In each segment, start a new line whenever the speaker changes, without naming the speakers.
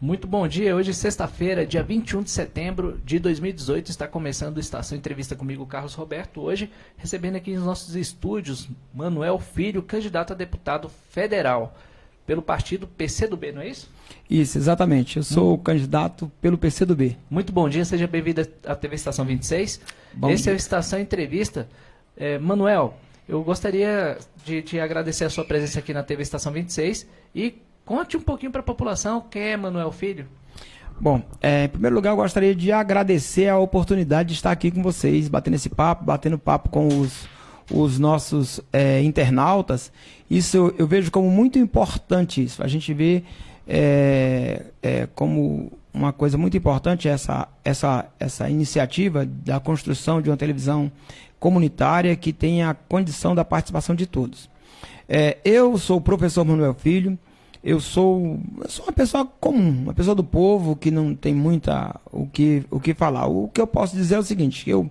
Muito bom dia, hoje sexta-feira, dia 21 de setembro de 2018, está começando a Estação Entrevista comigo, Carlos Roberto, hoje recebendo aqui nos nossos estúdios Manuel Filho, candidato a deputado federal pelo partido PCdoB, não é isso?
Isso, exatamente, eu sou o candidato pelo PCdoB.
Muito bom dia, seja bem-vindo à TV Estação 26, Esse é o Estação Entrevista. Manuel, eu gostaria de te agradecer a sua presença aqui na TV Estação 26 e conte um pouquinho para a população quem é Manuel Filho.
Bom, em primeiro lugar eu gostaria de agradecer a oportunidade de estar aqui com vocês, batendo papo com os nossos internautas. Isso eu vejo como muito importante, isso. A gente vê como uma coisa muito importante essa iniciativa da construção de uma televisão comunitária que tenha a condição da participação de todos. Eu sou o professor Manuel Filho. Eu sou uma pessoa comum, uma pessoa do povo que não tem o que falar. O que eu posso dizer é o seguinte, eu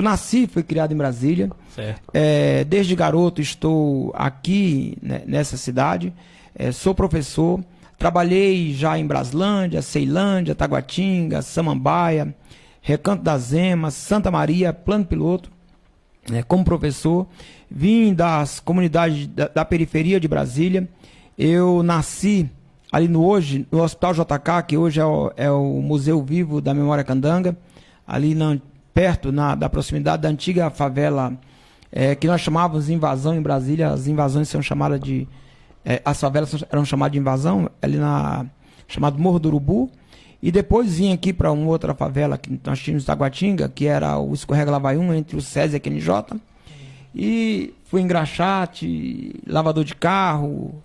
nasci, fui criado em Brasília.
Certo.
Desde garoto estou aqui, né, nessa cidade, sou professor, trabalhei já em Braslândia, Ceilândia, Taguatinga, Samambaia, Recanto das Emas, Santa Maria, Plano Piloto, como professor. Vim das comunidades da periferia de Brasília. Eu nasci ali no Hospital JK, que hoje é o Museu Vivo da Memória Candanga, ali perto da proximidade da antiga favela, que nós chamávamos de invasão em Brasília. As invasões são chamadas as favelas eram chamadas de invasão, ali chamado Morro do Urubu. E depois vim aqui para uma outra favela que nós tínhamos em Taguatinga, que era o Escorrega Lavaium, entre o SESI e a QNJ. E fui engraxate, lavador de carro,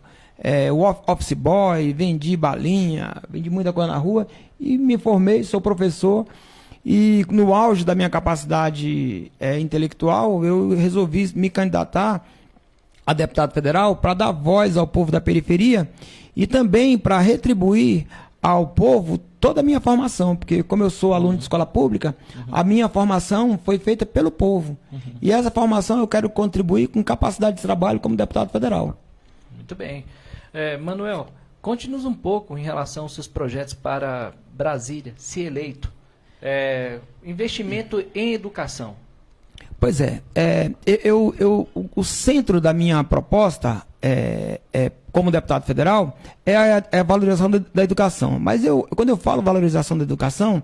o office boy, vendi balinha, vendi muita coisa na rua e me formei, sou professor. E no auge da minha capacidade intelectual, eu resolvi me candidatar a deputado federal para dar voz ao povo da periferia e também para retribuir ao povo toda a minha formação, porque como eu sou aluno de escola pública, a minha formação foi feita pelo povo. E essa formação eu quero contribuir com capacidade de trabalho como deputado federal.
Muito bem. Manuel, conte-nos um pouco em relação aos seus projetos para Brasília, se eleito. Investimento em educação.
Pois o centro da minha proposta como deputado federal é a valorização da educação. Mas quando eu falo valorização da educação,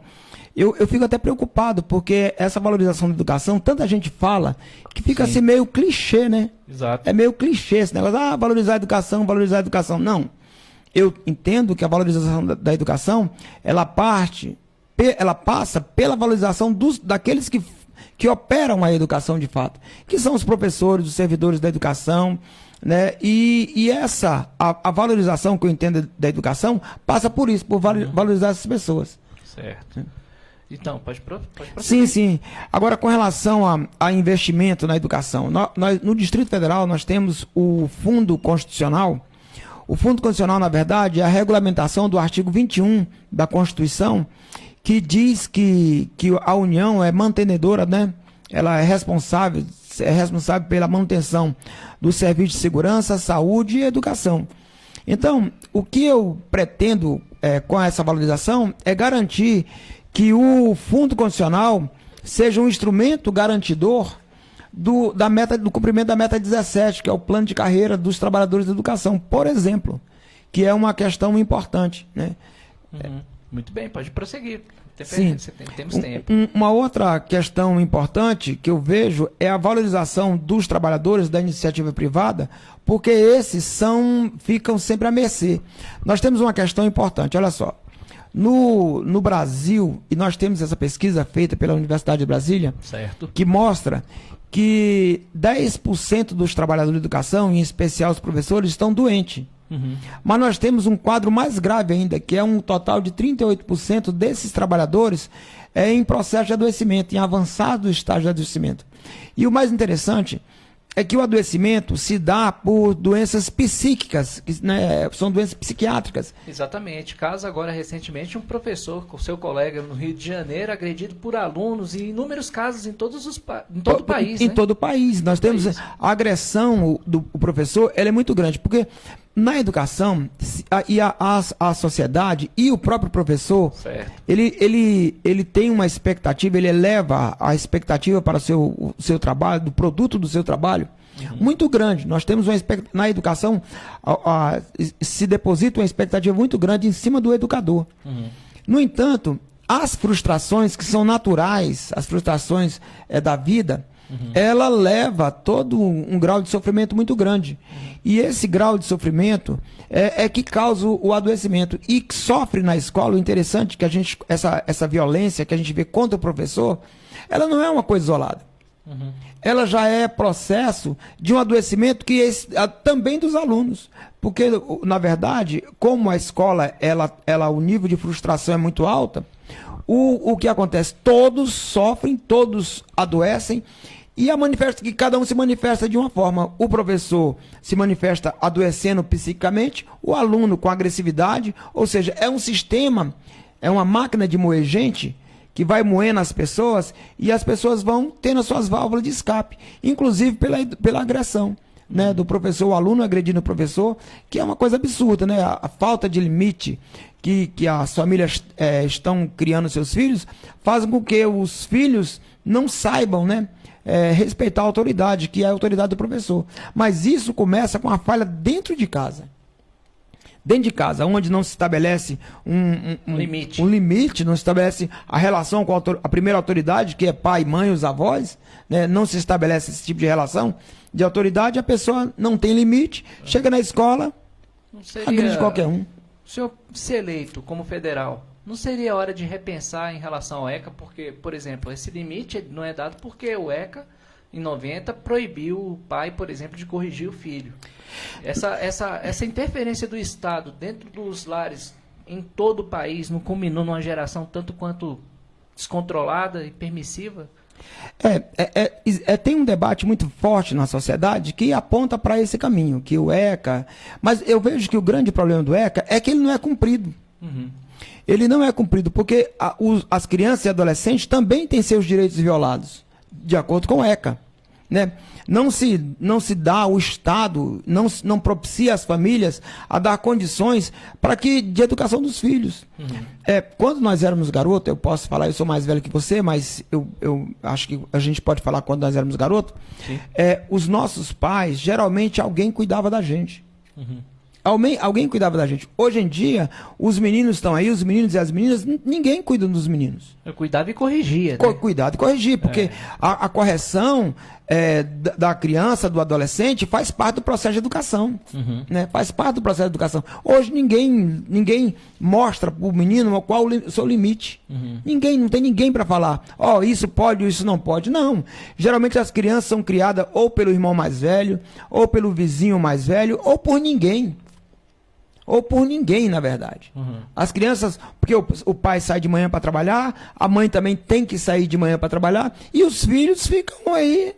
eu fico até preocupado, porque essa valorização da educação, tanta gente fala, que fica assim meio clichê, né?
Exato.
É meio clichê esse negócio, valorizar a educação, valorizar a educação. Não. Eu entendo que a valorização da educação, ela passa pela valorização daqueles que operam a educação de fato, que são os professores, os servidores da educação, né? E a valorização que eu entendo da educação passa por isso, por valorizar essas pessoas.
Certo. Então, pode prosseguir.
Sim. Agora, com relação a investimento na educação, no Distrito Federal nós temos o Fundo Constitucional. O Fundo Constitucional, na verdade, é a regulamentação do artigo 21 da Constituição, que diz que a União é mantenedora, né? Ela é responsável pela manutenção do serviço de segurança, saúde e educação. Então, o que eu pretendo com essa valorização é garantir que o Fundo Constitucional seja um instrumento garantidor do cumprimento da meta 17, que é o plano de carreira dos trabalhadores da educação, por exemplo, que é uma questão importante, né?
Muito bem, pode prosseguir. Temos tempo.
Uma outra questão importante que eu vejo é a valorização dos trabalhadores da iniciativa privada, porque esses ficam sempre à mercê. Nós temos uma questão importante, olha só. No Brasil, e nós temos essa pesquisa feita pela Universidade de Brasília,
certo,
que mostra que 10% dos trabalhadores de educação, em especial os professores, estão doentes. Mas nós temos um quadro mais grave ainda, que é um total de 38% desses trabalhadores em processo de adoecimento, em avançado estágio de adoecimento. E o mais interessante é que o adoecimento se dá por doenças psíquicas, né, são doenças psiquiátricas.
Exatamente. Caso agora, recentemente, um professor com seu colega no Rio de Janeiro, agredido por alunos, e inúmeros casos em todo o país.
Em todo o país. Nós temos a agressão do professor, ela é muito grande, porque na educação, a sociedade e o próprio professor, ele tem uma expectativa, ele eleva a expectativa para o seu trabalho, do produto do seu trabalho, muito grande. Nós temos na educação, se deposita uma expectativa muito grande em cima do educador. No entanto, as frustrações que são naturais, as frustrações da vida, ela leva todo um grau de sofrimento muito grande. E esse grau de sofrimento é que causa o adoecimento. E que sofre na escola, o interessante é que essa violência que a gente vê contra o professor, ela não é uma coisa isolada. Ela já é processo de um adoecimento também dos alunos. Porque, na verdade, como a escola, o nível de frustração é muito alta, o que acontece? Todos sofrem, todos adoecem, e que cada um se manifesta de uma forma. O professor se manifesta adoecendo psiquicamente, o aluno com agressividade, ou seja, é um sistema, é uma máquina de moer gente que vai moendo as pessoas, e as pessoas vão tendo as suas válvulas de escape, inclusive pela agressão, né, do professor, o aluno agredindo o professor, que é uma coisa absurda, né? A falta de limite que as famílias estão criando seus filhos faz com que os filhos não saibam, né, respeitar a autoridade, que é a autoridade do professor. Mas isso começa com a falha dentro de casa. Dentro de casa, onde não se estabelece um limite, não se estabelece a relação com a primeira autoridade, que é pai, mãe, os avós, né? Não se estabelece esse tipo de relação de autoridade, a pessoa não tem limite, chega na escola, agride qualquer um.
O senhor se eleito como federal, não seria hora de repensar em relação ao ECA? Porque, por exemplo, esse limite não é dado porque o ECA, em 90, proibiu o pai, por exemplo, de corrigir o filho. Essa interferência do Estado dentro dos lares em todo o país não culminou numa geração tanto quanto descontrolada e permissiva?
Tem um debate muito forte na sociedade que aponta para esse caminho, que o ECA... Mas eu vejo que o grande problema do ECA é que ele não é cumprido. Ele não é cumprido porque as crianças e adolescentes também têm seus direitos violados, de acordo com o ECA, né? Não se dá, o Estado não propicia às famílias a dar condições de educação dos filhos. Quando nós éramos garotos, eu posso falar, eu sou mais velho que você, mas eu acho que a gente pode falar quando nós éramos garotos, os nossos pais, geralmente alguém cuidava da gente. Alguém cuidava da gente. Hoje em dia, os meninos estão aí, os meninos e as meninas, ninguém cuida dos meninos.
Eu cuidava e corrigia. Né?
Cuidado e corrigir, porque a correção da criança, do adolescente, faz parte do processo de educação. Né? Faz parte do processo de educação. Hoje ninguém mostra para o menino qual o seu limite. Não tem ninguém para falar, isso pode, isso não pode. Não. Geralmente as crianças são criadas ou pelo irmão mais velho, ou pelo vizinho mais velho, ou por ninguém. Ou por ninguém, na verdade. As crianças, porque o pai sai de manhã para trabalhar, a mãe também tem que sair de manhã para trabalhar, e os filhos ficam aí,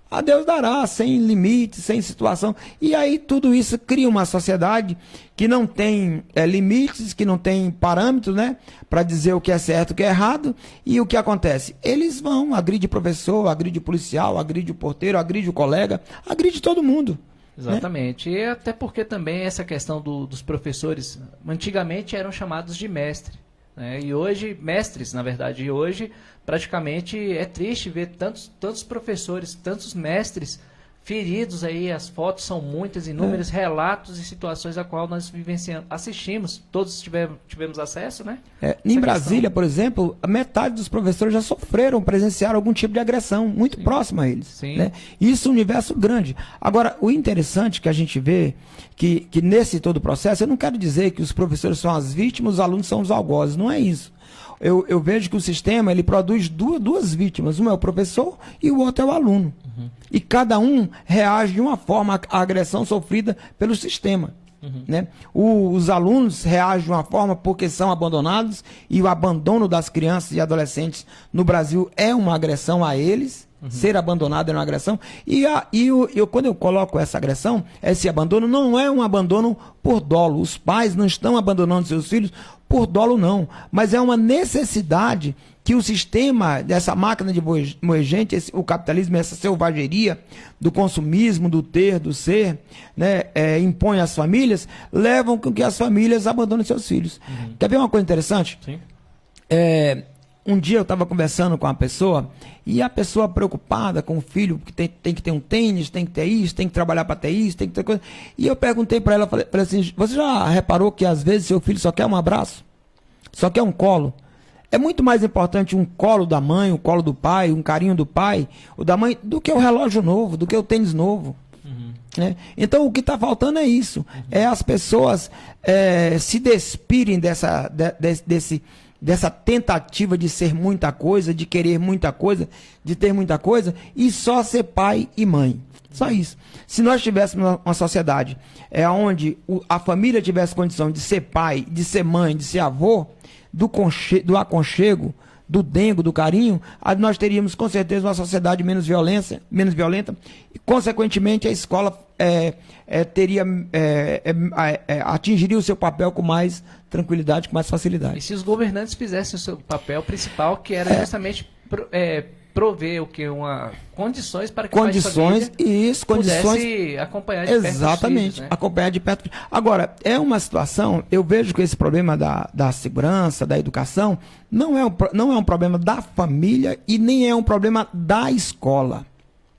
a Deus dará, sem limite, sem situação. E aí tudo isso cria uma sociedade que não tem limites, que não tem parâmetros, né, para dizer o que é certo e o que é errado. E o que acontece? Eles vão, agride professor, agride policial, agride o porteiro, agride o colega, agride todo mundo.
Exatamente. Né? E até porque também essa questão dos professores, antigamente eram chamados de mestre, né? E hoje, mestres, na verdade, e hoje praticamente é triste ver tantos professores, tantos mestres feridos aí, as fotos são muitas, inúmeros relatos e situações a qual nós assistimos, todos tivemos acesso, né?
Em Brasília, por exemplo, a metade dos professores já presenciaram algum tipo de agressão, muito próxima a eles. Né? Isso é um universo grande. Agora, o interessante que a gente vê, que nesse todo o processo, eu não quero dizer que os professores são as vítimas, os alunos são os algozes, não é isso. Eu vejo que o sistema ele produz duas vítimas, uma é o professor e o outro é o aluno. E cada um reage de uma forma à agressão sofrida pelo sistema. Né? Os alunos reagem de uma forma porque são abandonados, e o abandono das crianças e adolescentes no Brasil é uma agressão a eles, Ser abandonado é uma agressão. Quando eu coloco essa agressão, esse abandono, não é um abandono por dolo. Os pais não estão abandonando seus filhos por dolo, não. Mas é uma necessidade que o sistema dessa máquina de moer gente, o capitalismo, essa selvageria do consumismo, do ter, do ser, né, impõe às famílias, levam com que as famílias abandonem seus filhos. Quer ver uma coisa interessante?
Sim.
Um dia eu estava conversando com uma pessoa, e a pessoa preocupada com o filho, porque tem que ter um tênis, tem que ter isso, tem que trabalhar para ter isso, tem que ter coisa. E eu perguntei para ela, falei assim, você já reparou que às vezes seu filho só quer um abraço? Só quer um colo? É muito mais importante um colo da mãe, um colo do pai, um carinho do pai, ou da mãe, do que o relógio novo, do que o tênis novo. Né? Então o que está faltando é isso. É as pessoas se despirem dessa tentativa de ser muita coisa, de querer muita coisa, de ter muita coisa, e só ser pai e mãe. Só isso. Se nós tivéssemos uma sociedade onde a família tivesse condição de ser pai, de ser mãe, de ser avô, do aconchego, do dengo, do carinho, nós teríamos com certeza uma sociedade menos violenta, e consequentemente a escola atingiria o seu papel com mais tranquilidade, com mais facilidade.
E se os governantes fizessem o seu papel principal, que era justamente prover condições para que o pai de família pudesse acompanhar de perto os
exatamente,
filhos, né?
Acompanhar de perto. Agora, é uma situação, eu vejo que esse problema da segurança, da educação, não é um problema da família e nem é um problema da escola,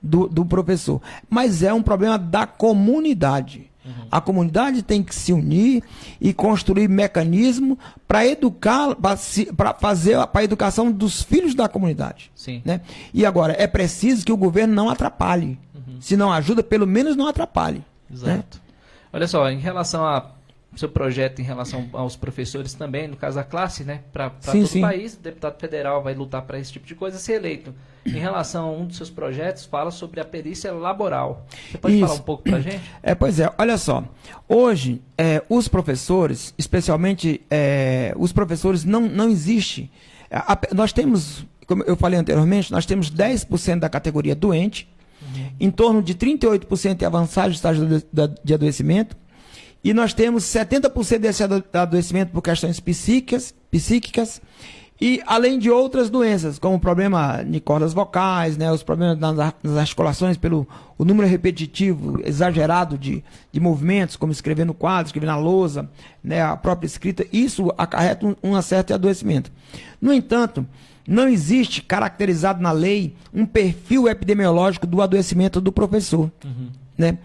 do professor, mas é um problema da comunidade. A comunidade tem que se unir e construir mecanismo para educar, para fazer a educação dos filhos da comunidade.
Sim.
Né? E agora, é preciso que o governo não atrapalhe. Se não ajuda, pelo menos não atrapalhe.
Exato.
Né?
Olha só, em relação ao seu projeto, em relação aos professores também, no caso da classe, né, para todo o país, o deputado federal vai lutar para esse tipo de coisa, ser eleito. Em relação a um dos seus projetos, fala sobre a perícia laboral. Você pode falar um pouco para a gente?
Pois é, olha só. Hoje, os professores, especialmente os professores, não existe. Nós temos, como eu falei anteriormente, nós temos 10% da categoria doente, em torno de 38% em avançado estágio de adoecimento, e nós temos 70% desse adoecimento por questões psíquicas, e além de outras doenças, como o problema de cordas vocais, né, os problemas nas articulações pelo o número repetitivo, exagerado de movimentos, como escrever no quadro, escrever na lousa, né, a própria escrita, isso acarreta um certo adoecimento. No entanto, não existe caracterizado na lei um perfil epidemiológico do adoecimento do professor. Né?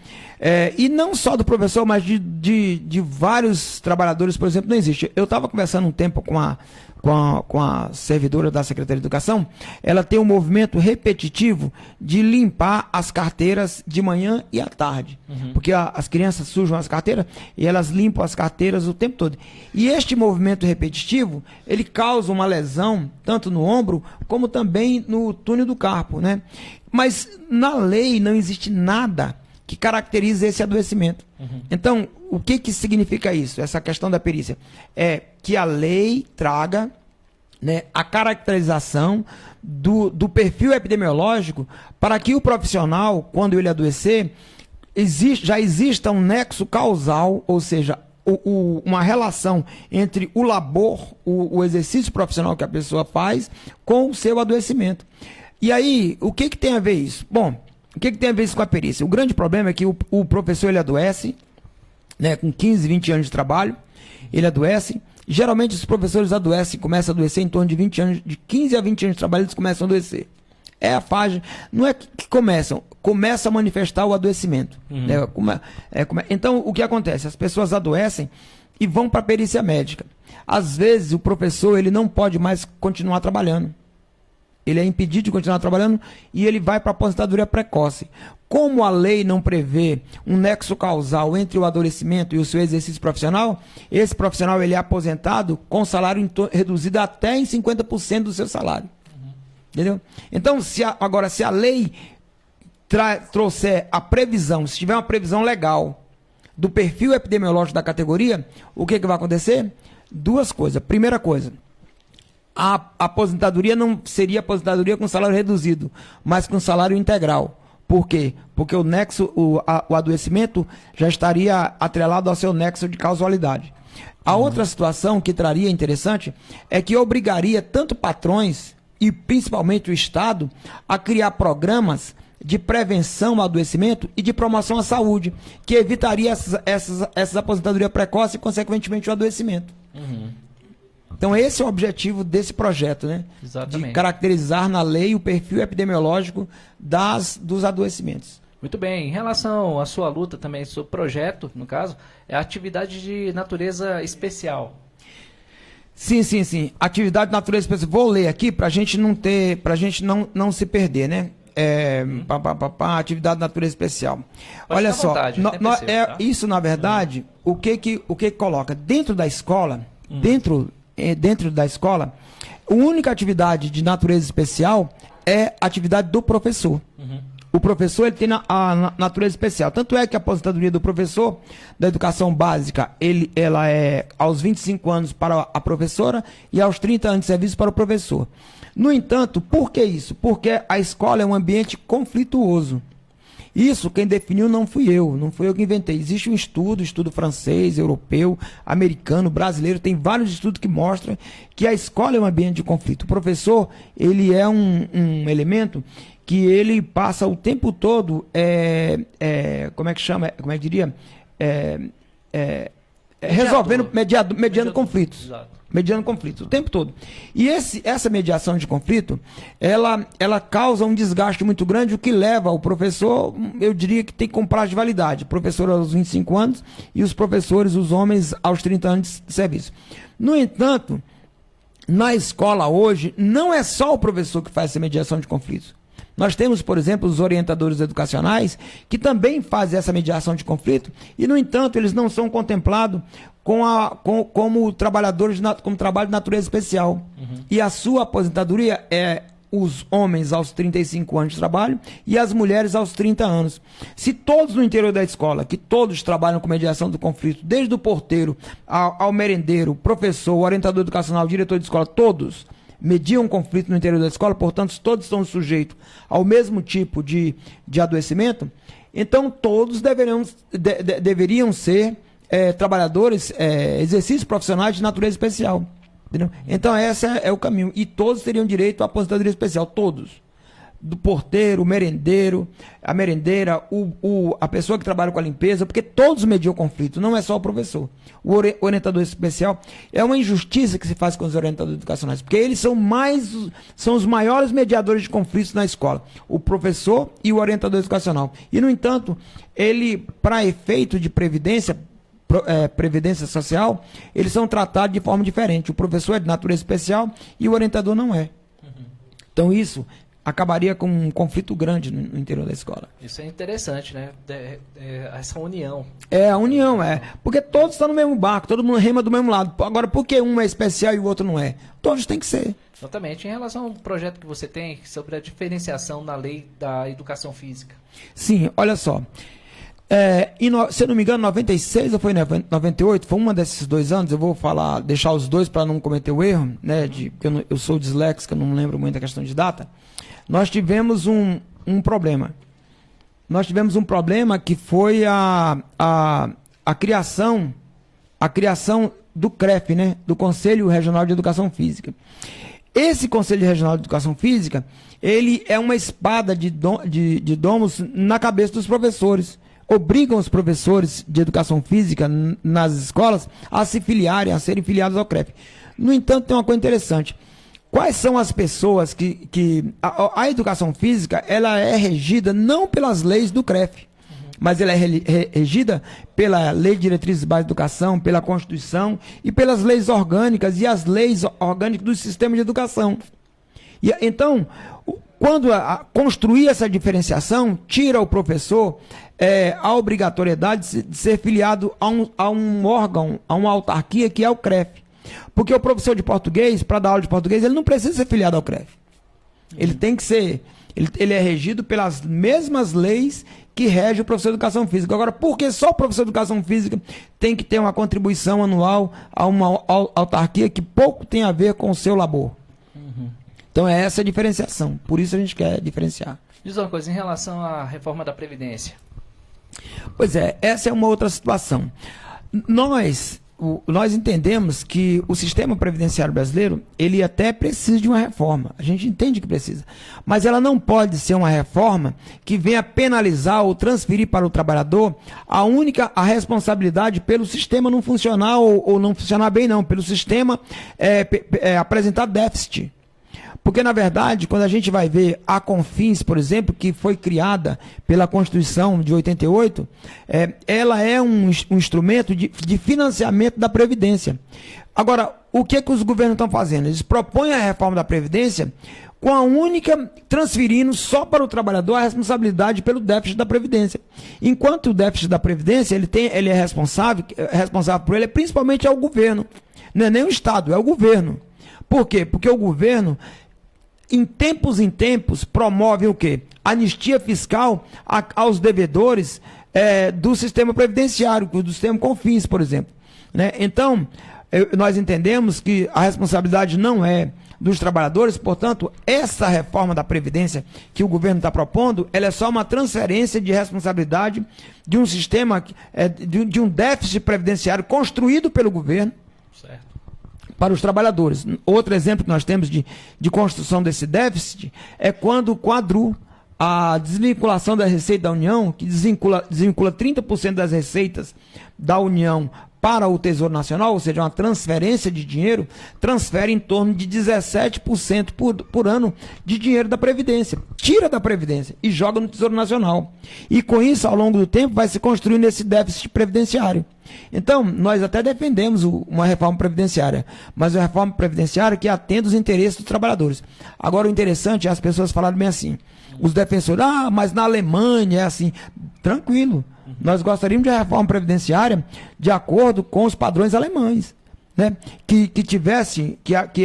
E não só do professor, mas de vários trabalhadores, por exemplo, não existe. Eu estava conversando um tempo com a servidora da Secretaria de Educação. Ela tem um movimento repetitivo de limpar as carteiras de manhã e à tarde, porque as crianças sujam as carteiras e elas limpam as carteiras o tempo todo. E este movimento repetitivo, ele causa uma lesão tanto no ombro como também no túnel do carpo, né? Mas na lei não existe nada que caracteriza esse adoecimento. Então, o que significa isso? Essa questão da perícia é que a lei traga, né, a caracterização do perfil epidemiológico para que o profissional, quando ele adoecer, já exista um nexo causal, ou seja, uma relação entre o labor, o exercício profissional que a pessoa faz com o seu adoecimento. E aí, o que tem a ver isso? Bom, o que tem a ver isso com a perícia? O grande problema é que o professor ele adoece, né, com 15, 20 anos de trabalho, ele adoece. Geralmente os professores começam a adoecer em torno de 20 anos, de 15 a 20 anos de trabalho, eles começam a adoecer. É a fase, não é que começam a manifestar o adoecimento. Né? Então, o que acontece? As pessoas adoecem e vão para a perícia médica. Às vezes, o professor ele não pode mais continuar trabalhando. Ele é impedido de continuar trabalhando e ele vai para a aposentadoria precoce. Como a lei não prevê um nexo causal entre o adoecimento e o seu exercício profissional, esse profissional ele é aposentado com salário reduzido até em 50% do seu salário. Entendeu? Então, se a lei trouxer a previsão, se tiver uma previsão legal do perfil epidemiológico da categoria, o que vai acontecer? Duas coisas. Primeira coisa, a aposentadoria não seria aposentadoria com salário reduzido, mas com salário integral. Por quê? Porque o nexo, o adoecimento já estaria atrelado ao seu nexo de causalidade. A outra situação que traria interessante é que obrigaria tanto patrões e principalmente o Estado a criar programas de prevenção ao adoecimento e de promoção à saúde, que evitaria essas aposentadorias precoces e, consequentemente, o adoecimento. Então, esse é o objetivo desse projeto, né?
Exatamente.
De caracterizar na lei o perfil epidemiológico dos adoecimentos.
Muito bem. Em relação à sua luta também, seu projeto, no caso, é atividade de natureza especial.
Sim. Atividade de natureza especial. Vou ler aqui para a gente não se perder, né? Atividade de natureza especial.
Pode
Olha
ficar à
só,
vontade, até percebo, tá?
isso na verdade, o que coloca dentro da escola, dentro da escola, a única atividade de natureza especial é a atividade do professor. O professor ele tem a natureza especial. Tanto é que a aposentadoria do professor da educação básica, ela é aos 25 anos para a professora e aos 30 anos de serviço para o professor. No entanto, por que isso? Porque a escola é um ambiente conflituoso. Isso quem definiu não fui eu que inventei. Existe um estudo francês, europeu, americano, brasileiro, tem vários estudos que mostram que a escola é um ambiente de conflito. O professor, ele é um elemento que ele passa o tempo todo, resolvendo, mediando conflitos.
Exato.
Mediando conflitos, o tempo todo. E essa mediação de conflito, ela causa um desgaste muito grande, o que leva o professor, eu diria que tem que comprar de validade. O professor aos 25 anos e os professores, os homens, aos 30 anos de serviço. No entanto, na escola hoje, não é só o professor que faz essa mediação de conflitos. Nós temos, por exemplo, os orientadores educacionais que também fazem essa mediação de conflito e, no entanto, eles não são contemplados como trabalhadores, como trabalho de natureza especial. E a sua aposentadoria é os homens aos 35 anos de trabalho e as mulheres aos 30 anos. Se todos no interior da escola, que todos trabalham com mediação do conflito, desde o porteiro ao merendeiro, professor, orientador educacional, diretor de escola, todos mediam um conflito no interior da escola, portanto, todos estão sujeitos ao mesmo tipo de adoecimento, então todos deveriam ser trabalhadores, exercícios profissionais de natureza especial. Entendeu? Então, esse é o caminho. E todos teriam direito à aposentadoria especial, todos. Do porteiro, o merendeiro, a merendeira, a pessoa que trabalha com a limpeza, porque todos mediam conflito, não é só o professor. O orientador especial é uma injustiça que se faz com os orientadores educacionais, porque eles são os maiores mediadores de conflitos na escola, o professor e o orientador educacional. E, no entanto, ele, para efeito de previdência social, eles são tratados de forma diferente. O professor é de natureza especial e o orientador não é. Então, isso acabaria com um conflito grande no interior da escola.
Isso é interessante, né? Essa união.
A união, porque todos estão no mesmo barco, todo mundo rema do mesmo lado. Agora, por que um é especial e o outro não é? Todos têm que ser.
Exatamente. Em relação ao projeto que você tem sobre a diferenciação na lei da educação física.
Sim, olha só. Se eu não me engano, 96 ou foi 98, foi uma desses 2 anos, eu vou deixar os dois para não cometer o erro, né? Eu sou disléxico, eu não lembro muito a questão de data. Nós tivemos um problema. Nós tivemos um problema que foi a criação do CREF, né? Do Conselho Regional de Educação Física. Esse Conselho Regional de Educação Física, ele é uma espada de domos na cabeça dos professores. Obrigam os professores de educação física nas escolas a se filiarem, a serem filiados ao CREF. No entanto, tem uma coisa interessante. Quais são as pessoas que a educação física, ela é regida não pelas leis do CREF, mas ela é regida pela Lei de Diretrizes Básicas de Educação, pela Constituição e pelas leis orgânicas e as leis orgânicas do sistema de educação. E, então, quando construir essa diferenciação, tira o professor a obrigatoriedade de ser filiado a um órgão, a uma autarquia que é o CREF. Porque o professor de português, para dar aula de português, ele não precisa ser filiado ao CREF. Ele tem que ser, ele é regido pelas mesmas leis que regem o professor de educação física. Agora, por que só o professor de educação física tem que ter uma contribuição anual a uma autarquia que pouco tem a ver com o seu labor? Então é essa a diferenciação. Por isso a gente quer diferenciar.
Diz uma coisa, em relação à reforma da Previdência.
Pois é, essa é uma outra situação. Nós entendemos que o sistema previdenciário brasileiro, ele até precisa de uma reforma. A gente entende que precisa. Mas ela não pode ser uma reforma que venha penalizar ou transferir para o trabalhador a responsabilidade pelo sistema não funcionar ou não funcionar bem, não. Pelo sistema apresentar déficit. Porque, na verdade, quando a gente vai ver a Confins, por exemplo, que foi criada pela Constituição de 88, ela é um instrumento de financiamento da Previdência. Agora, o que os governos estão fazendo? Eles propõem a reforma da Previdência com a única, transferindo só para o trabalhador a responsabilidade pelo déficit da Previdência. Enquanto o déficit da Previdência, ele é responsável por ele, principalmente é o governo. Não é nem o Estado, é o governo. Por quê? Porque o governo, em tempos, promove o quê? Anistia fiscal aos devedores do sistema previdenciário, do sistema Confins, por exemplo. Né? Então, nós entendemos que a responsabilidade não é dos trabalhadores, portanto, essa reforma da Previdência que o governo está propondo, ela é só uma transferência de responsabilidade de um sistema, de um déficit previdenciário construído pelo governo, certo, para os trabalhadores. Outro exemplo que nós temos de construção desse déficit é quando o Quadru, a desvinculação da receita da União, que desvincula 30% das receitas da União para o Tesouro Nacional, ou seja, uma transferência de dinheiro, transfere em torno de 17% por ano de dinheiro da Previdência. Tira da Previdência e joga no Tesouro Nacional. E com isso, ao longo do tempo, vai se construindo esse déficit previdenciário. Então, nós até defendemos uma reforma previdenciária, mas uma reforma previdenciária que atenda os interesses dos trabalhadores. Agora, o interessante é as pessoas falarem bem assim, os defensores, mas na Alemanha é assim. Tranquilo. Nós gostaríamos de uma reforma previdenciária de acordo com os padrões alemães, né? Que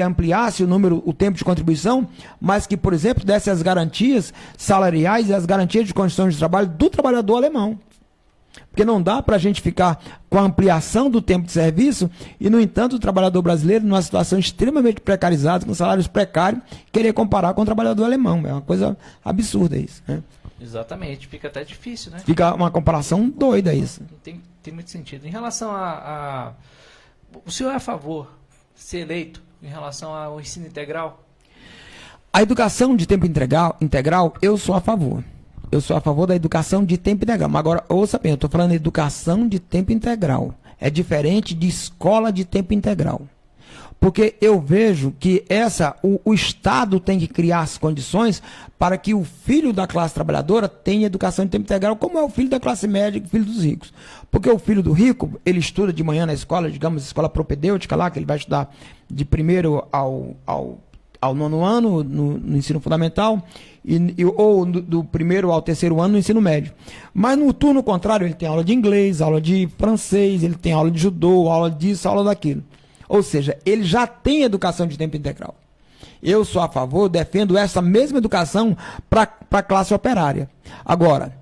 ampliasse o tempo de contribuição, mas que, por exemplo, desse as garantias salariais e as garantias de condições de trabalho do trabalhador alemão. Porque não dá para a gente ficar com a ampliação do tempo de serviço e, no entanto, o trabalhador brasileiro, numa situação extremamente precarizada, com salários precários, querer comparar com o trabalhador alemão. É uma coisa absurda isso, né?
Exatamente, fica até difícil, né?
Fica uma comparação doida isso.
Tem muito sentido. Em relação o senhor é a favor de ser eleito em relação ao ensino integral?
A educação de tempo integral, eu sou a favor. Eu sou a favor da educação de tempo integral. Mas agora, ouça bem, eu estou falando de educação de tempo integral. É diferente de escola de tempo integral. Porque eu vejo que o Estado tem que criar as condições para que o filho da classe trabalhadora tenha educação de tempo integral, como é o filho da classe média e o filho dos ricos. Porque o filho do rico, ele estuda de manhã na escola, digamos, escola propedêutica lá, que ele vai estudar de primeiro ao nono ano, no ensino fundamental, ou do primeiro ao terceiro ano no ensino médio. Mas no turno contrário, ele tem aula de inglês, aula de francês, ele tem aula de judô, aula disso, aula daquilo. Ou seja, ele já tem educação de tempo integral. Eu sou a favor, defendo essa mesma educação para a classe operária. Agora,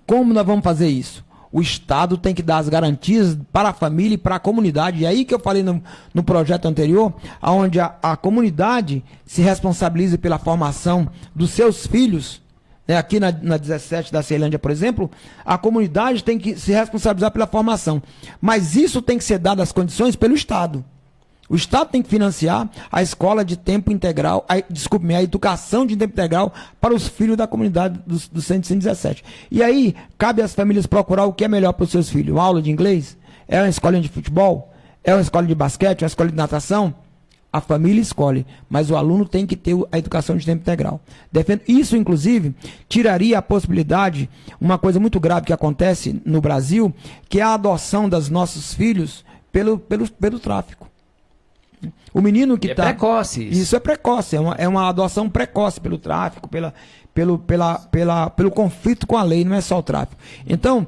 como nós vamos fazer isso? O Estado tem que dar as garantias para a família e para a comunidade. E aí que eu falei no projeto anterior, onde a comunidade se responsabiliza pela formação dos seus filhos. Aqui na 17 da Ceilândia, por exemplo, a comunidade tem que se responsabilizar pela formação. Mas isso tem que ser dado as condições pelo Estado. O Estado tem que financiar a escola de tempo integral, a educação de tempo integral para os filhos da comunidade do 117. E aí, cabe às famílias procurar o que é melhor para os seus filhos. Uma aula de inglês? É uma escolinha de futebol? É uma escola de basquete? É uma escola de natação? A família escolhe, mas o aluno tem que ter a educação de tempo integral. Isso, inclusive, tiraria a possibilidade, uma coisa muito grave que acontece no Brasil, que é a adoção dos nossos filhos pelo tráfico. O menino que
é precoce.
Isso é precoce, é uma adoção precoce pelo tráfico, pelo conflito com a lei, não é só o tráfico. Então,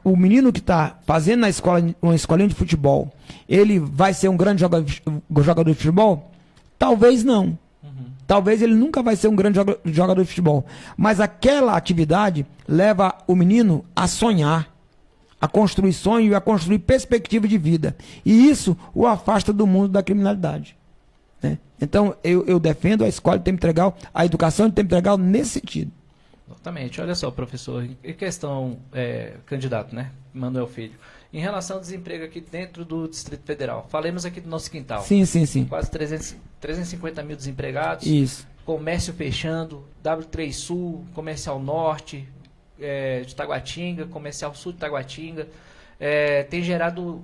o menino que está fazendo na escola uma escolinha de futebol, ele vai ser um grande jogador de futebol? Talvez não. Talvez ele nunca vai ser um grande jogador de futebol. Mas aquela atividade leva o menino a sonhar, a construir sonho e a construir perspectiva de vida. E isso o afasta do mundo da criminalidade. né? Então, eu defendo a escola de tempo integral, a educação de tempo integral nesse sentido.
Exatamente. Olha só, professor, em questão, candidato, né, Manuel Filho, em relação ao desemprego aqui dentro do Distrito Federal, falemos aqui do nosso quintal.
Sim, sim, sim.
Quase 350 mil desempregados.
Isso.
Comércio fechando, W3 Sul, Comercial Norte de Taguatinga, Comercial Sul de Taguatinga, tem gerado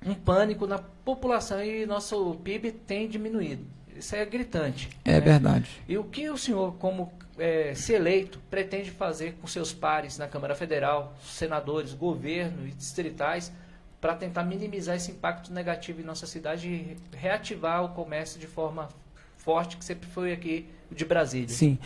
um pânico na população e nosso PIB tem diminuído. Isso é gritante.
É verdade.
E o que o senhor, como se eleito, pretende fazer com seus pares na Câmara Federal, senadores, governo e distritais, para tentar minimizar esse impacto negativo em nossa cidade e reativar o comércio de forma forte, que sempre foi aqui de Brasília?
Sim.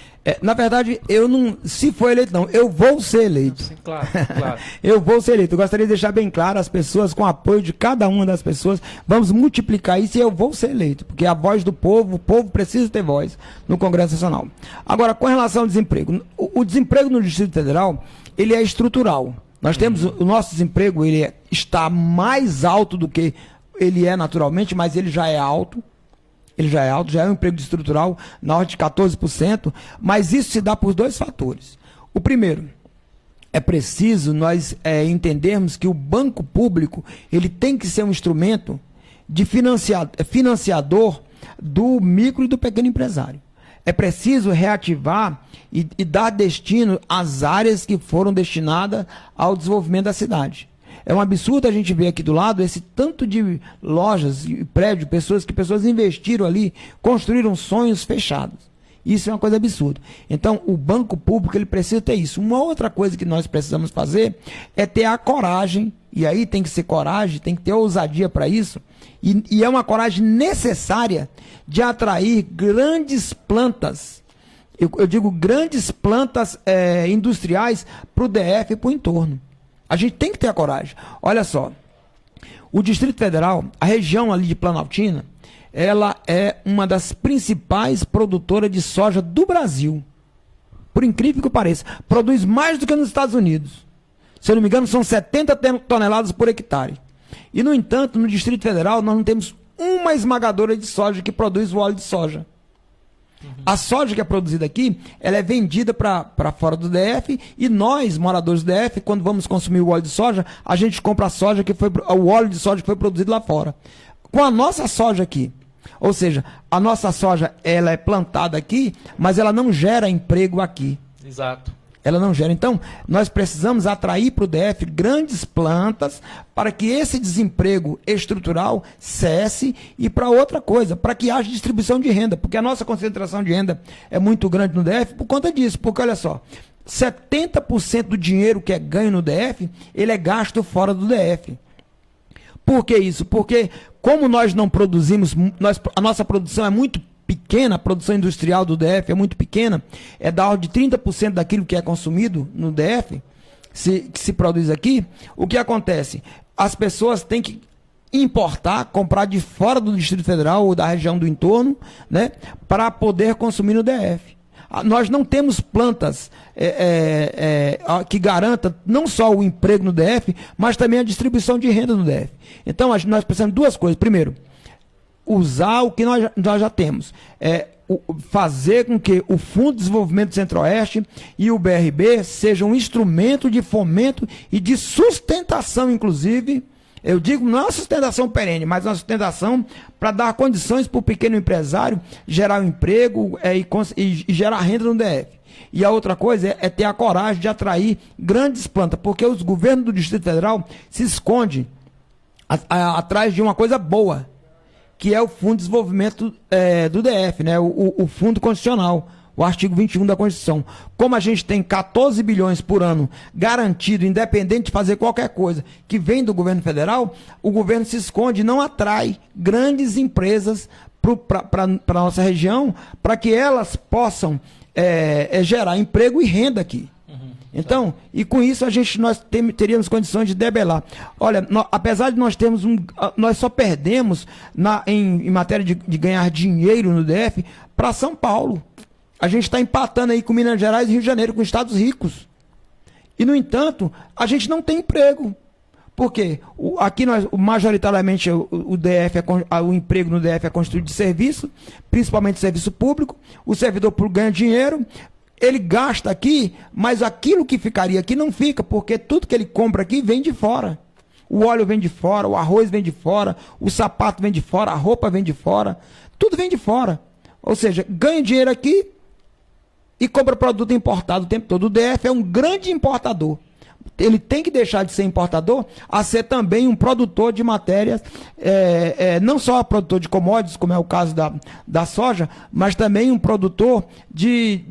Na verdade, eu não, se for eleito não, eu vou ser eleito.
Sim, claro, claro.
Eu vou ser eleito. Eu gostaria de deixar bem claro as pessoas, com o apoio de cada uma das pessoas, vamos multiplicar isso e eu vou ser eleito, porque a voz do povo, o povo precisa ter voz no Congresso Nacional. Agora, com relação ao desemprego, o desemprego no Distrito Federal, ele é estrutural. Nós temos, o nosso desemprego, ele está mais alto do que ele é naturalmente, mas ele já é alto. Ele já é alto, já é um emprego estrutural na ordem de 14%, mas isso se dá por dois fatores. O primeiro, é preciso nós entendermos que o banco público ele tem que ser um instrumento de financiador do micro e do pequeno empresário. É preciso reativar e dar destino às áreas que foram destinadas ao desenvolvimento da cidade. É um absurdo a gente ver aqui do lado esse tanto de lojas e prédios, pessoas investiram ali, construíram sonhos fechados. Isso é uma coisa absurda. Então, o banco público ele precisa ter isso. Uma outra coisa que nós precisamos fazer é ter a coragem, e aí tem que ser coragem, tem que ter ousadia para isso, e é uma coragem necessária de atrair grandes plantas, eu digo grandes plantas industriais para o DF e para o entorno. A gente tem que ter a coragem. Olha só, o Distrito Federal, a região ali de Planaltina, ela é uma das principais produtoras de soja do Brasil. Por incrível que pareça, produz mais do que nos Estados Unidos. Se eu não me engano, são 70 toneladas por hectare. E, no entanto, no Distrito Federal, nós não temos uma esmagadora de soja que produz o óleo de soja. A soja que é produzida aqui, ela é vendida para fora do DF e nós, moradores do DF, quando vamos consumir o óleo de soja, a gente compra o óleo de soja que foi produzido lá fora. Com a nossa soja aqui, ou seja, a nossa soja ela é plantada aqui, mas ela não gera emprego aqui.
Exato.
Ela não gera. Então, nós precisamos atrair para o DF grandes plantas para que esse desemprego estrutural cesse e para outra coisa, para que haja distribuição de renda, porque a nossa concentração de renda é muito grande no DF por conta disso, porque olha só, 70% do dinheiro que é ganho no DF, ele é gasto fora do DF. Por que isso? Porque como nós não produzimos, a nossa produção é muito pequena, a produção industrial do DF é muito pequena, é da ordem de 30% daquilo que é consumido no DF, que se produz aqui, o que acontece? As pessoas têm que importar, comprar de fora do Distrito Federal ou da região do entorno, né, para poder consumir no DF. Nós não temos plantas que garantam não só o emprego no DF, mas também a distribuição de renda no DF. Então, nós precisamos de duas coisas. Primeiro, usar o que nós já temos. Fazer com que o Fundo de Desenvolvimento do Centro-Oeste e o BRB sejam um instrumento de fomento e de sustentação, inclusive, eu digo, não é uma sustentação perene, mas uma sustentação para dar condições para o pequeno empresário gerar um emprego e gerar renda no DF. E a outra coisa é ter a coragem de atrair grandes plantas, porque os governos do Distrito Federal se escondem atrás de uma coisa boa, que é o Fundo de Desenvolvimento do DF, né? o Fundo Constitucional, o artigo 21 da Constituição. Como a gente tem 14 bilhões por ano garantido, independente de fazer qualquer coisa que vem do governo federal, o governo se esconde e não atrai grandes empresas para a nossa região, para que elas possam gerar emprego e renda aqui. Então, e com isso nós teríamos condições de debelar. Olha, apesar de nós termos nós só perdemos em matéria de ganhar dinheiro no DF para São Paulo. A gente está empatando aí com Minas Gerais e Rio de Janeiro, com estados ricos. E, no entanto, a gente não tem emprego. Porque aqui majoritariamente o DF o emprego no DF é constituído de serviço, principalmente serviço público. O servidor público ganha dinheiro, ele gasta aqui, mas aquilo que ficaria aqui não fica, porque tudo que ele compra aqui vem de fora. O óleo vem de fora, o arroz vem de fora, o sapato vem de fora, a roupa vem de fora, tudo vem de fora. Ou seja, ganha dinheiro aqui e compra produto importado o tempo todo. O DF é um grande importador. Ele tem que deixar de ser importador a ser também um produtor de matérias, não só produtor de commodities, como é o caso da soja, mas também um produtor de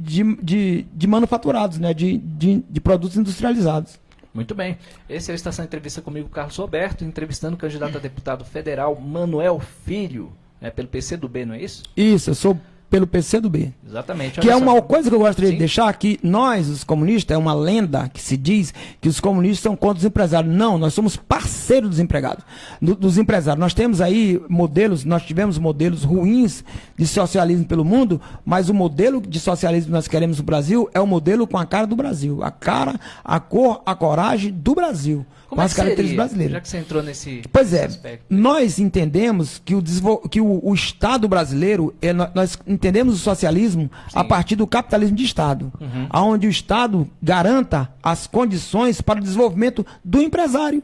manufaturados, né, de produtos industrializados.
Muito bem. Esse é o Estação Entrevista comigo, Carlos Roberto, entrevistando o candidato a deputado federal Manuel Filho, pelo PCdoB, não é isso?
Isso, eu sou pelo PCdoB.
Exatamente.
Que é uma coisa que eu gostaria de deixar, que nós, os comunistas, é uma lenda que se diz que os comunistas são contra os empresários. Não, nós somos parceiros dos empregados, dos empresários. Nós temos aí modelos, nós tivemos modelos ruins de socialismo pelo mundo, mas o modelo de socialismo que nós queremos no Brasil é o modelo com a cara do Brasil. A cara, a cor, a coragem do Brasil.
Como
com as características brasileiras.
Já que você entrou nesse
aspecto. Nós entendemos que o Estado brasileiro, nós entendemos o socialismo a partir do capitalismo de Estado, onde o Estado garanta as condições para o desenvolvimento do empresário,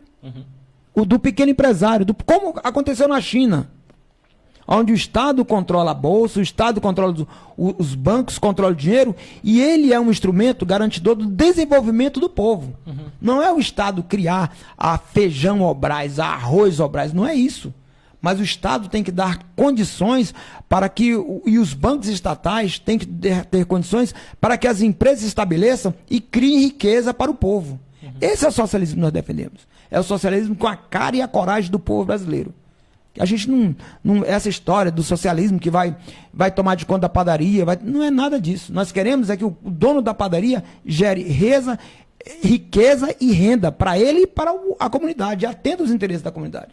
do pequeno empresário, como aconteceu na China, onde o Estado controla a bolsa, o Estado controla os bancos, controla o dinheiro, e ele é um instrumento garantidor do desenvolvimento do povo. Não é o Estado criar a feijão Obras, a arroz Obras, não é isso. Mas o Estado tem que dar condições para que, e os bancos estatais têm que ter condições para que as empresas se estabeleçam e criem riqueza para o povo. Esse é o socialismo que nós defendemos. É o socialismo com a cara e a coragem do povo brasileiro. A gente essa história do socialismo que vai tomar de conta da padaria, não é nada disso. Nós queremos é que o dono da padaria gere riqueza e renda para ele e para a comunidade, atenda os interesses da comunidade.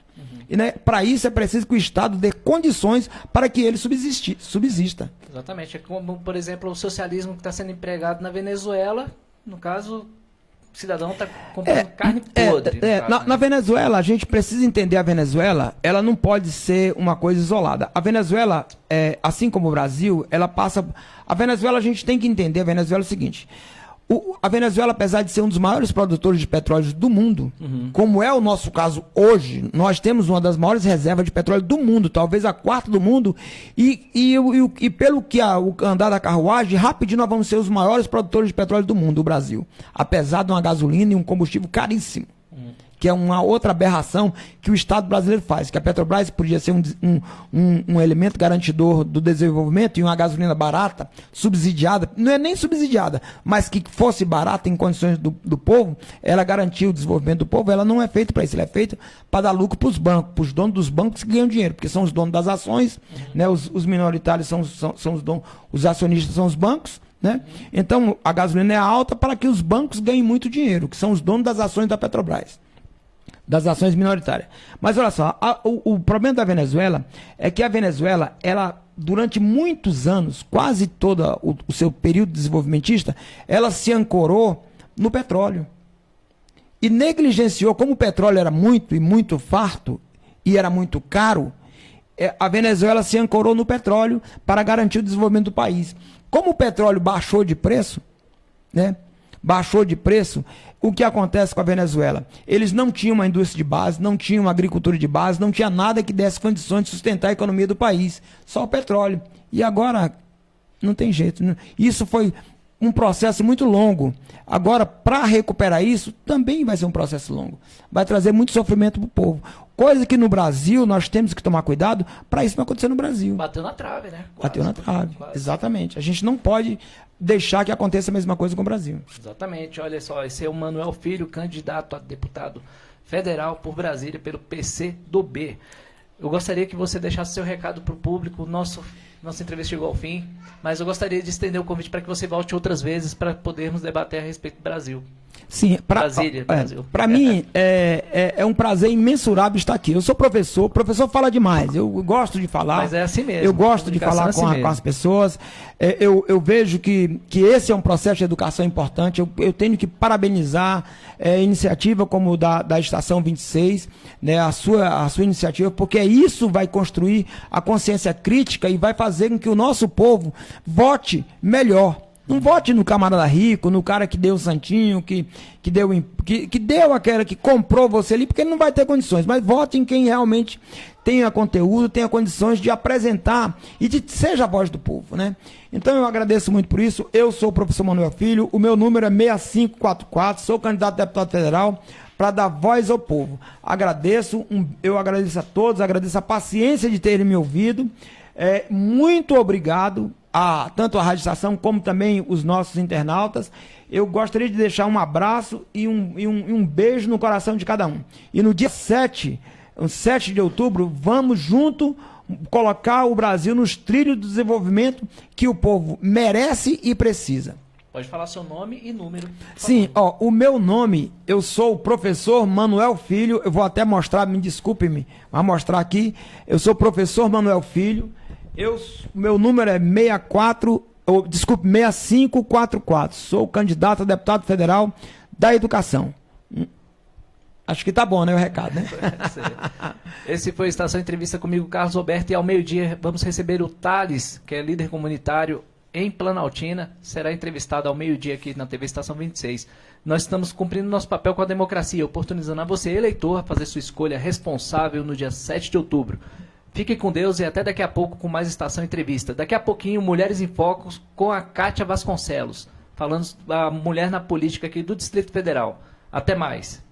E para isso é preciso que o Estado dê condições para que ele subsista.
Exatamente. É como, por exemplo, o socialismo que está sendo empregado na Venezuela, no caso, o cidadão está comprando carne podre.
Na Venezuela, a gente precisa entender a Venezuela, ela não pode ser uma coisa isolada. A Venezuela, assim como o Brasil, ela passa... A Venezuela, a gente tem que entender, a Venezuela é o seguinte... A Venezuela, apesar de ser um dos maiores produtores de petróleo do mundo, como é o nosso caso hoje, nós temos uma das maiores reservas de petróleo do mundo, talvez a quarta do mundo, e pelo que o andar da carruagem, rapidinho nós vamos ser os maiores produtores de petróleo do mundo, o Brasil. Apesar de uma gasolina e um combustível caríssimo. Que é uma outra aberração que o Estado brasileiro faz, que a Petrobras podia ser um elemento garantidor do desenvolvimento e uma gasolina barata, subsidiada, não é nem subsidiada, mas que fosse barata em condições do povo, ela garantia o desenvolvimento do povo, ela não é feita para isso, ela é feita para dar lucro para os bancos, para os donos dos bancos que ganham dinheiro, porque são os donos das ações, né, os minoritários são os donos, os acionistas são os bancos, né? Então a gasolina é alta para que os bancos ganhem muito dinheiro, que são os donos das ações da Petrobras, das ações minoritárias. Mas olha só, o problema da Venezuela é que a Venezuela, ela, durante muitos anos, quase todo o seu período desenvolvimentista, ela se ancorou no petróleo. E negligenciou, como o petróleo era muito farto e era muito caro, a Venezuela se ancorou no petróleo para garantir o desenvolvimento do país. Como o petróleo baixou de preço, né? Baixou de preço, o que acontece com a Venezuela? Eles não tinham uma indústria de base, não tinham uma agricultura de base, não tinha nada que desse condições de sustentar a economia do país, só o petróleo. E agora não tem jeito. Isso foi um processo muito longo. Agora, para recuperar isso, também vai ser um processo longo. Vai trazer muito sofrimento para o povo. Coisa que no Brasil nós temos que tomar cuidado para isso não acontecer no Brasil.
Bateu na trave, né?
Bateu na trave, exatamente. A gente não pode deixar que aconteça a mesma coisa com o Brasil.
Exatamente. Olha só, esse é o Manuel Filho, candidato a deputado federal por Brasília pelo PCdoB. Eu gostaria que você deixasse seu recado para o público. Nossa entrevista chegou ao fim, mas eu gostaria de estender o convite para que você volte outras vezes para podermos debater a respeito do Brasil.
Sim,
Brasília, Brasil.
Para mim é um prazer imensurável estar aqui. Eu sou professor, o professor fala demais, eu gosto de falar.
Mas é assim mesmo.
Eu gosto de falar com as pessoas. Eu vejo que esse é um processo de educação importante. Eu tenho que parabenizar iniciativa como da Estação 26, né, a sua iniciativa, porque isso vai construir a consciência crítica e vai fazer com que o nosso povo vote melhor. Não vote no camarada rico, no cara que deu o santinho, que deu aquela que comprou você ali, porque ele não vai ter condições. Mas vote em quem realmente tenha conteúdo, tenha condições de apresentar e de seja a voz do povo, né? Então eu agradeço muito por isso. Eu sou o professor Manuel Filho, o meu número é 6544, sou candidato a deputado federal para dar voz ao povo. Eu agradeço a todos, agradeço a paciência de terem me ouvido. Muito obrigado tanto a Rádio Estação como também os nossos internautas. Eu gostaria de deixar um abraço e um beijo no coração de cada um. E no dia 7 de outubro, vamos junto colocar o Brasil nos trilhos do desenvolvimento que o povo merece e precisa.
Pode falar seu nome e número.
Sim, o meu nome, eu sou o professor Manuel Filho, eu vou até mostrar, me desculpe-me, mas mostrar aqui, eu sou o professor Manuel Filho. Meu número é 6544. Sou candidato a deputado federal da educação. Acho que tá bom, né, o recado, né?
Esse foi a Estação Entrevista comigo, Carlos Roberto, e ao meio-dia vamos receber o Thales, que é líder comunitário em Planaltina, será entrevistado ao meio-dia aqui na TV Estação 26. Nós estamos cumprindo nosso papel com a democracia, oportunizando a você, eleitor, a fazer sua escolha responsável no dia 7 de outubro. Fiquem com Deus e até daqui a pouco com mais Estação Entrevista. Daqui a pouquinho, Mulheres em Foco com a Kátia Vasconcelos, falando da mulher na política aqui do Distrito Federal. Até mais.